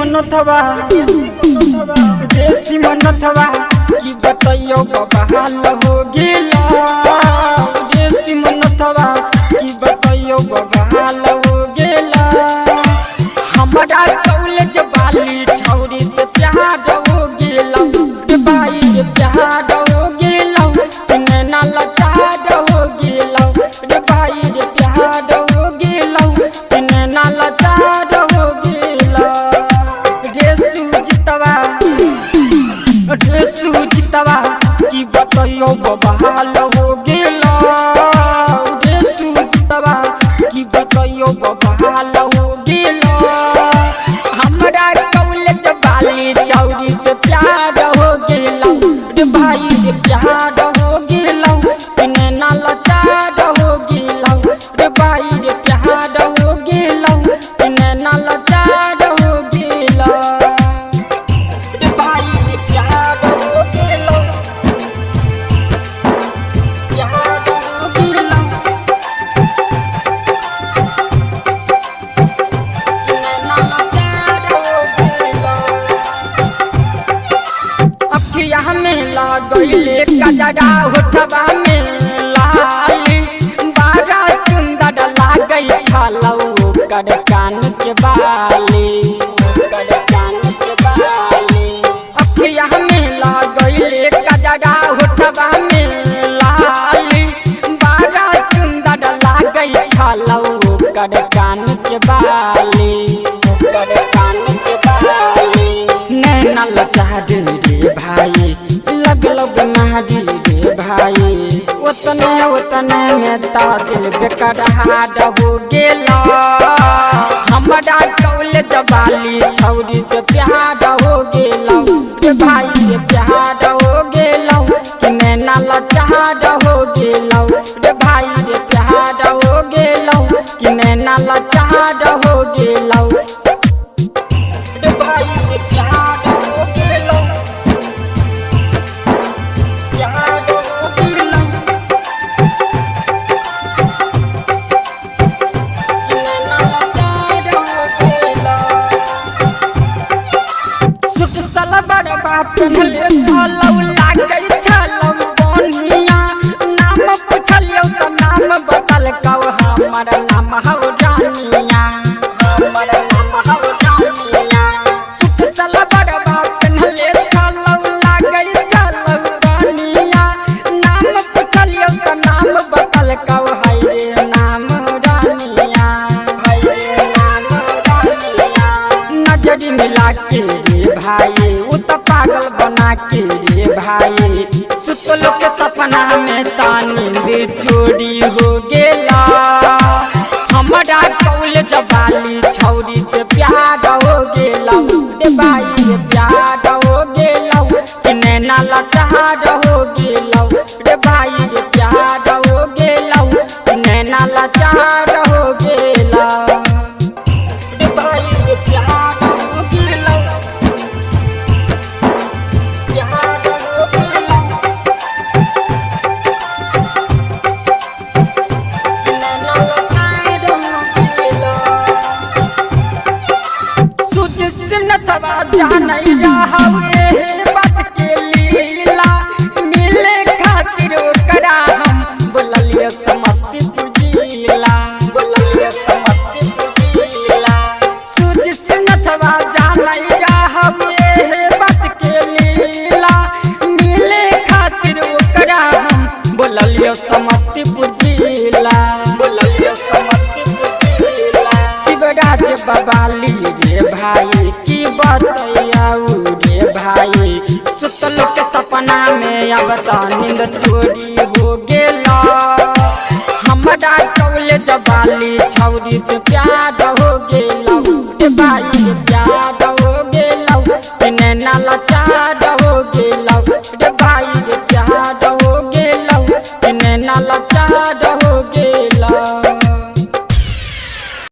मनोथवा देसी मनोथवा की बताइयो बाबा हाल हो गेला। देसी मनोथवा की बताइयो बाबा हाल हो गेला। हमारा कॉलेज वाली छौरी से प्यार हो गेला। भाई ये प्यार हो गेला नैना लाचार हो गेला। रे भाई ये प्यार हो गेला नैना लाचार हो गेला। रे सुजितवा की बताइयो बाबा हाल हो गेला। रे सुजितवा की बताइयो बाबा हाल हो गेला। हमरा कॉलेज वाली छौरी से प्यार हो गेला। रे भाई रे प्यार हो गेला नैना लाचार हो गेला। रे भाई रे प्यार हो गेला नैना लाचार हो गेला। रे भाई रे प्यार हो गेला प्यार हो गेला नैना लाचार हो गेला। अखिया में लागले कजरा होठवा में लाली। बड़ा सुंदर लागै छलौ ओकर कान के बाली। ओकर कान के बाली अखिया में लागले कजरा होठवा में लाली। बड़ा सुंदर लागै छलौ ओकर कान के बाली। ओकर कान के बाली नैना लाचार रे भाई लगलो बीमारी रे भाई। उतने में ता दिल बेकरार हो गेला। हमारा कॉलेज वाली छौरी से प्यार हो गेला। रे भाई रे प्यार हो गेला कि नैना लाचार हो गेला। रे भाई रे प्यार हो गेला कि नैना लाचार हो गेला। रे भाई रे प्यार हो गेला प्यार हो गेला कि नैना लाचार हो गेला। सूट सलवार पेन्हले छलौ लागै छलौ बनिया। नाम पुछलियौ त नाम बतलकौ हमर नाम हौ रानिया। हमर नाम हौ रानिया। सूट सलवार पेन्हले छलौ लागै छलौ बनिया। नाम पुछलियौ त नाम बतलकौ है रे नाम रानिया। है रे नाम रानिया। नजरी मिला के रे भाई उ त पागल बना के रे भाई। सुतलो के सपना में ता नींद चोरी हो गेला। हमारा कॉलेज वाली छौरी से प्यार हो गेला। रे भाई रे प्यार हो गेला कि नैना लाचार हो गेला। रे भाई रे प्यार हो गेला कि नैना लाचार हो गेला। रे भाई रे प्यार हो गेला प्यार हो गेला कि नैना लाचार हो गेला। सूझ से नथवा जानै रहौ एहे बात के लीला। मिले खातिर ओकरा हम बोललियै समस्तीपुर जिला। बोललियै समस्तीपुर जिला। सूझ से नथवा जानै रहौ एहे बात के लीला। मिले खातिर ओकरा हम बोललियै समस्तीपुर जिला। बोललियै समस्तीपुर जिला। शिवराज बवाली रे भाई की बताइयो रे भाई। सुतलो के सपना में अब त नींद चोरी हो गेला। हमारा कॉलेज वाली छौरी से प्यार हो गेला।